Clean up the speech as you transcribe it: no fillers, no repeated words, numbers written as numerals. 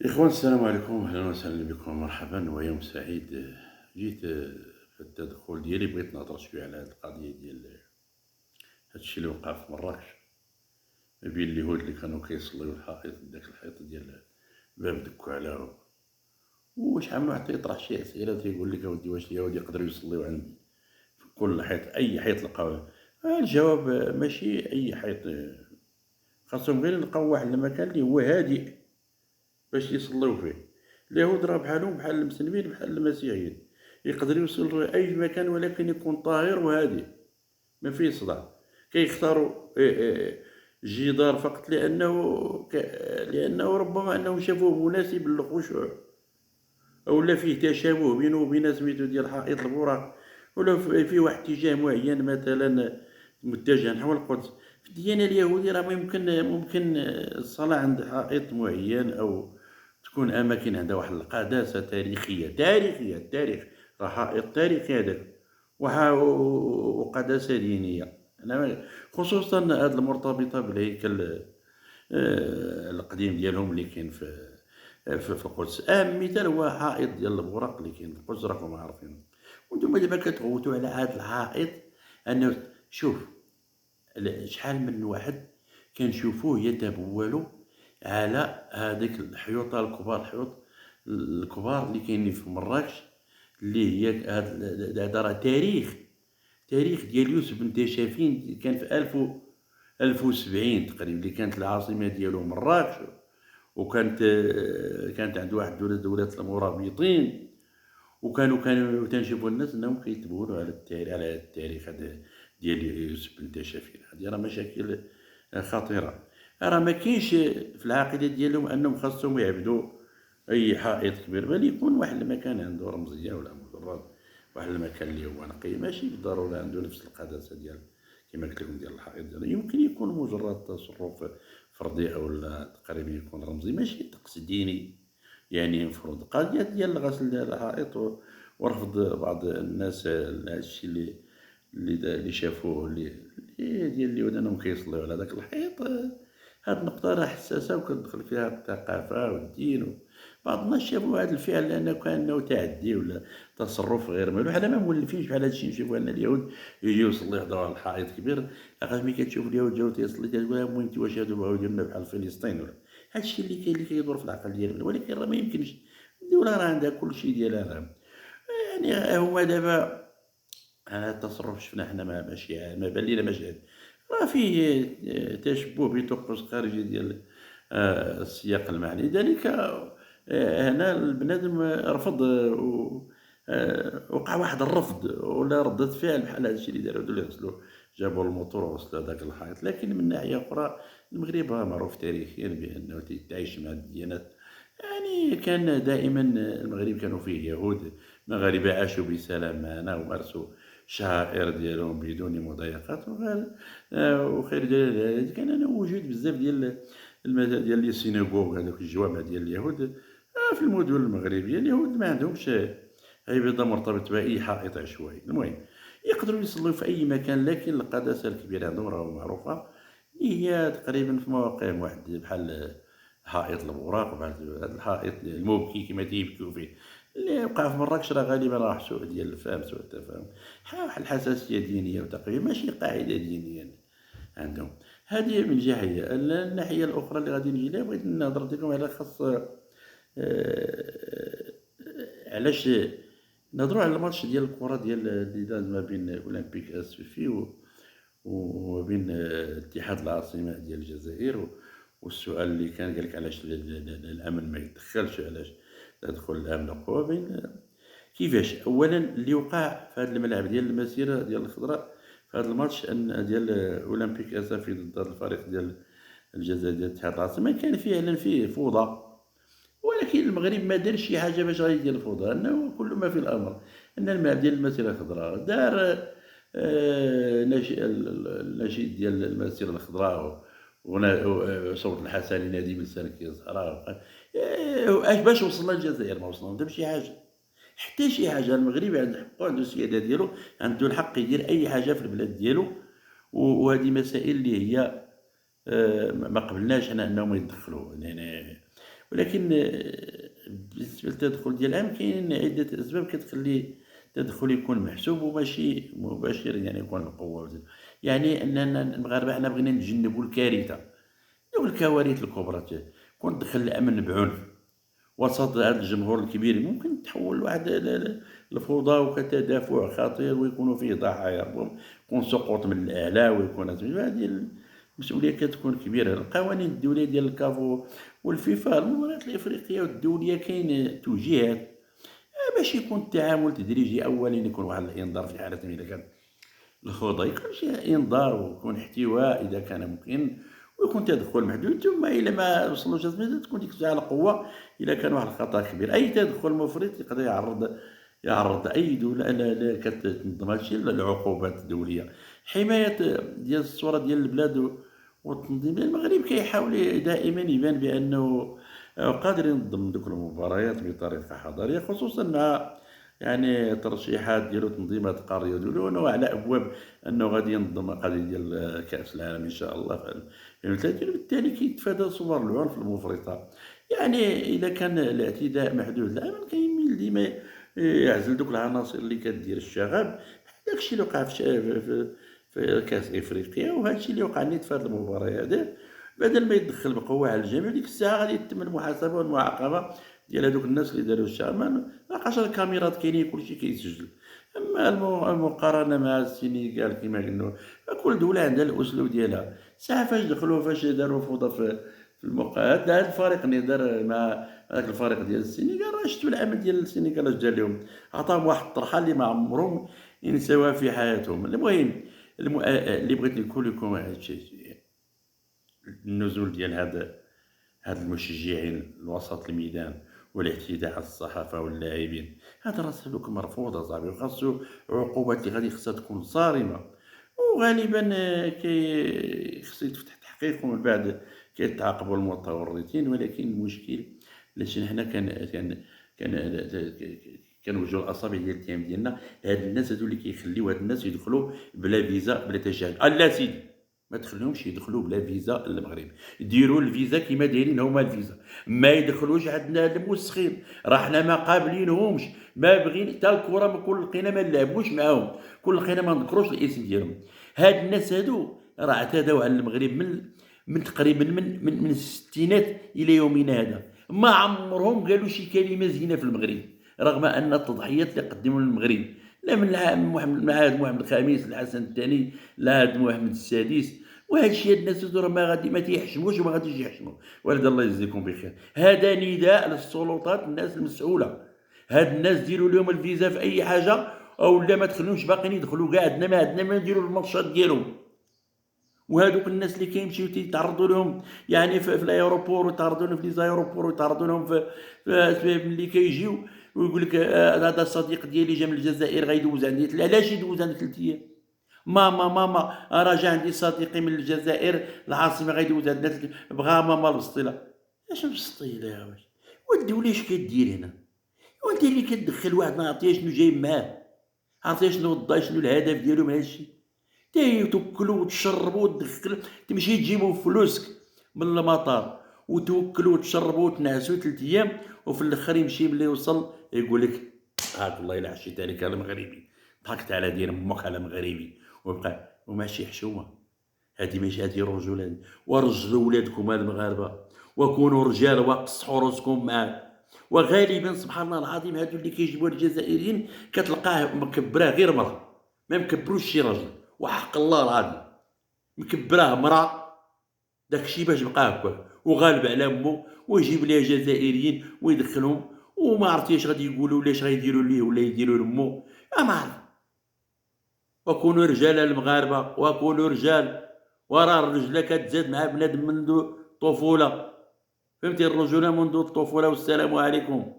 إخوان السلام عليكم، أهلا وسهلا بكم ومرحبا ويوم سعيد. جيت في التدخل ديالي بغيت نهضر شوية على هاد القضية ديال هادشي اللي وقع في مراكش ما بين اليهود اللي كانوا كيصليو الحائط داك الحيط ديال باب دكوالة. وشحال من واحد تيطرح شي أسئلة تيقول لك أودي واش اليهود يقدروا يصليو عند في كل حيط، أي حيط لقاوه؟ الجواب ماشي أي حيط، خاصهم غير يلقاو واحد المكان اللي هو هادئ باش يصليو فيه. اليهود راه بحالهم بحال المسلمين بحال المسيحيين، يقدر يوصل لأي مكان ولكن يكون طاهر وهادئ ما فيه صداع. كيختاروا جدار فقط لأنه ربما أنهم شافوه مناسب للخشوع، أولا فيه تشابه بينه وبين سميتو ديال حائط البراق، ولا فيه واحد اتجاه معين مثلا متجه نحو القدس. في الديانة اليهودية راه ممكن الصلاة عند حائط معين، أو تكون أماكن عندها واحد القداسة تاريخية التاريخ، راه حائط تاريخي هذاك، وقداسة دينية. خصوصا هاد المرتبطة بالهيكل القديم ديالهم اللي كاين في القدس. مثال هو حائط ديال البوراق اللي كاين في القدس، راكم عارفين. وانتم دابا كتغوتوا على هذا الحائط. انه شوف، شحال من واحد كنشوفوه يتبول على هذيك الحيوطه الكبار، الحيوط الكبار اللي كاينين في مراكش، اللي هي هذا راه تاريخ ديال يوسف بن تاشافين. كان في 1070 تقريبا، اللي كانت العاصمه ديالو مراكش. كانت عنده واحد دولة المرابطين. كانوا تنشوفوا الناس انهم كيتبولوا على التاريخ هذا ديال يوسف بن تاشفين. هذه راه مشاكل خطيرة. راه ما كاينش في العقيدة ديالهم انهم خاصهم يعبدوا اي حائط كبير، بل يكون واحد المكان عنده رمزية ولا مجرد واحد المكان اللي هو نقي، ماشي بالضرورة عنده نفس القداسة ديال كما قلت لكم ديال الحائط ديالو. يمكن يكون مجرد تصرف فردي او لا تقريبا يكون رمزي، ماشي طقس ديني. يعني مفروض قضية ديال غسل الحائط ورفض بعض الناس هادشي اللي شافوه، ديال اليهود انهم كيصليو على داك الحيط. هاد النقطة راه حساسة وكتدخل فيها الثقافة والدين. بعض الناس شافوا هذا الفعل لأنه كأنه تعدي ولا تصرف غير مالوح. حنا ما مولفينش بحال هادشي نشوفوا أن اليهود يجيو يصليو يحضروا على الحائط كبير. لاخاطش ملي كتشوف اليهود جاو تيصلي كتقول المهم انت واش هادو بغاو يديرونا بحال فلسطين ولا هادشي اللي كيدور في العقل ديالنا. ولكن راه ما يمكنش، الدولة راه عندها كلشي ديالها راه. يعني هما دابا التصرف شفنا حنا ماشي ما بان لينا ماشي راه فيه تشبه بطقوس خارجي ديال السياق المعني. لذلك هنا البنادم رفض وقع واحد الرفض ولا ردة فعل بحال هادشي اللي داروا، اللي غسلوا جابوا الموتور وغسلوا هذاك الحائط. لكن من ناحية أخرى المغرب راه معروف تاريخيا بأنه تيتعايش مع الديانات. يعني كان دائما المغرب كانوا فيه يهود مغاربة عاشوا بسلام معنا ومارسوا الشعائر ديالهم بدون مضايقات. وخير دليل على ذلك كان أنا وجود بزاف ديال لي سيناغوغ، هذوك الجوامع ديال اليهود في المدن المغربية. اليهود ما عندهمش عبادة مرتبطة بأي حائط عشوائي. المهم يقدروا يصلوا في أي مكان، لكن القداسة الكبيرة عندهم راهو معروفة، اللي هي تقريبا في مواقع واحد بحال حائط البوراق، بحال هذا الحائط المبكي كما تيبكيو فيه اللي وقع في مراكش. راه غالبا راه سوء ديال الفهم، سوء التفاهم، واحد الحساسية دينية وتقريبا ماشي قاعدة دينية عندهم. هذه من جهة. الناحية الأخرى اللي غادي نجي لها بغيت نهضر لكم على خاص علاش نهضروا على الماتش ديال الكرة ديال اللي داز ما بين أولمبيك أسفي وما بين اتحاد العاصمة ديال الجزائر. والسؤال اللي كان قالك علاش الأمن ما يتدخلش، علاش تدخل الأمن القوى بين كيفاش. أولا اللي وقع في هذا الملعب ديال المسيرة ديال الخضراء في هذا الماتش أن ديال أولمبيك أسفي ضد هذا الفريق ديال الجزائر ديال اتحاد العاصمة، كان فعلا فيه فوضى. ولكن المغرب ما دار شي حاجه باش غيدير الفوضى. انه كل ما في الامر ان الماء ديال المسيره الخضراء دار النشيد ديال المسيره الخضراء وصوت الحسن ينادي بلسانك يا زهراء. اش باش وصلنا للجزائر؟ ما وصلنا حتى شي حاجه، حتى شي حاجه. المغرب عنده حقه، عنده السياده ديالو، عنده الحق يدير اي حاجه في البلاد ديالو. وهذه مسائل اللي هي ما قبلناش حنا انهم يتدخلوا يعني. ولكن بالنسبة للتدخل ديال العام كاينين عدة أسباب كتخلي التدخل يكون محسوب وماشي مباشر، يعني يكون بقوة يعني أننا المغاربة حنا بغينا نتجنبوا الكارثة أو الكوارث الكبرى، كون دخل الأمن بعنف وسط هذا الجمهور الكبير ممكن تحول لواحد الفوضى وكتدافع خطير ويكونوا فيه ضحايا، ربما يكون سقوط من الأعلى ويكون هذه المسؤولية كتكون كبيرة. القوانين الدولية ديال الكاف والفيفا المباريات الإفريقية والدولية كاين توجيهات باش يكون التعامل تدريجي. أولا يكون واحد الإنذار في حالة إذا كان الخوض، يكون شي إنذار ويكون احتواء إذا كان ممكن، ويكون تدخل محدود، ثم إلا ما وصلوش تكون ديك الساعة القوة إلا كان واحد الخطأ كبير. أي تدخل مفرط يقدر يعرض أي دولة اللي كتنظم هادشي للعقوبات الدولية. حماية ديال الصورة ديال البلاد والتنظيم، المغرب كيحاول دائما يبان بأنه قادر ينظم دوك المباريات بطريقة حضارية، خصوصا مع يعني ترشيحات ديالو تنظيمات قارية دولية، وعلى أبواب أنه غادي ينظم القضية ديال كأس العالم إن شاء الله في 2030، وبالتالي كيتفادى صور العنف المفرطة. يعني إذا كان الاعتداء محدود الأمل كيميل ديما يعزل دوك العناصر اللي كدير الشغب. داكشي اللي وقع في كأس إفريقيا، وهادشي اللي وقع نيت في هاد المباريات هادي، بدل ما يدخل بقوة على الجميع ديك الساعة غادي يتم المحاسبة والمعاقبة ديال هادوك الناس اللي داروا الشغب. مابقاش الكاميرات كاينين كلشي كيسجل. أما المقارنة مع السنغال كما قلنا، فكل دولة عندها الأسلوب ديالها. ساعة فاش دخلوا فاش داروا فوضى في الموقعات، هاد الفريق اللي دار مع هذاك الفريق ديال السنغال، راه شفتوا العمل ديال السنغال اش دار لهم، عطاهم واحد الطرحة اللي ما عمرهم ينساوها في حياتهم. المهم اللي بغيت نقول لكم هادشي، النزول ديال هاد المشجعين لوسط الميدان والاعتداء على الصحافة واللاعبين، هذا راه سلوك مرفوض أصاحبي، وخاصو عقوبات اللي غادي خصها تكون صارمة. وغالبا خصو يتفتح تحقيق ومن بعد كيتعاقبوا المتورطين. ولكن المشكل علاش حنا كنوجهوا الاصابع ديال الاتهام ديالنا هاد الناس هادو اللي كيخليو هاد الناس يدخلوا بلا فيزا بلا تشهد. لا سيدي، ما تخليهمش يدخلوا بلا فيزا للمغرب، ديروا الفيزا كيما دايرين هما الفيزا، ما يدخلوش عندنا الموسخين، راه حنا ما قابلينهمش، ما بغين حتى الكره ما كل لقينا ما نلعبوش معاهم، كل لقينا ما نذكروش الاسم ديالهم. هاد الناس هادو راه اعتداو على المغرب من تقريبا من الستينات الى يومنا هذا، ما عمرهم قالوا شي كلمه زينه في المغرب، رغم ان التضحيات اللي قدموا للمغرب، لا من عهد محمد الخامس الحسن الثاني لعهد محمد السادس. وهذا الشيء هاد الناس راه ما غادي ما تيحشموش وما غاديش يحشموا. ولد الله يجزيكم بخير، هذا نداء للسلطات الناس المسؤوله. هاد الناس ديروا لهم الفيزا في اي حاجه، او لا ما تخليهمش باقيين يدخلوا كاع عندنا ما عندنا ما نديروا الماتشات ديالهم. وهذوك الناس اللي كيمشيو تيتعرضوا لهم يعني في الايروبور، ويتعرضوا لهم في ليزايروبور، ويتعرضوا لهم في ملي كيجيو ويقول لك هذا الصديق ديالي جا من الجزائر غيدوز عندي. علاش يدوز عندك 3 ايام؟ ماما راه جا عندي صديقي من الجزائر العاصمه غيدوز عندنا بغا ماما البسطيله. اش البسطيله يا واش؟ والدوله اش كدير هنا؟ وانت اللي كتدخل واحد ما عرفتي شنو جايب معاه، عرفتي شنو الهدف ديالو من هادشي؟ توكلوا وتشربوا وتدخل، تمشي تجيبوا فلوسك من المطار وتوكلوا وتشربوا وتنعسوا 3 ايام، وفي الاخر يمشي ملي يوصل يقول لك هاك والله الا عشيت عليك على مغربي، ضحكت على دين امك على مغربي، وبقى وماشي حشومه. هذه ماشي هذه رجوله. ورجلوا ولادكم المغاربه وكونوا رجال وقصحوا راسكم معاه. وغالبا سبحان الله العظيم هادو اللي كيجيبوا الجزائريين كتلقاه مكبراه غير مرة، ما مكبروش شي راجل، وحق الله العظيم مكبراه مرة، داكشي باش بقى هكا وغالب على امه، ويجيب ليها جزائريين ويدخلهم، وما عرفتيش غادي يقولوا لاش غيديروا ليه ولا يديروا لامو، ما عرف. وكونوا رجال المغاربه، وكونوا رجال، وراه الرجله كتزاد مع بنادم منذ الطفوله، فهمتي؟ الرجوله منذ الطفوله. والسلام عليكم.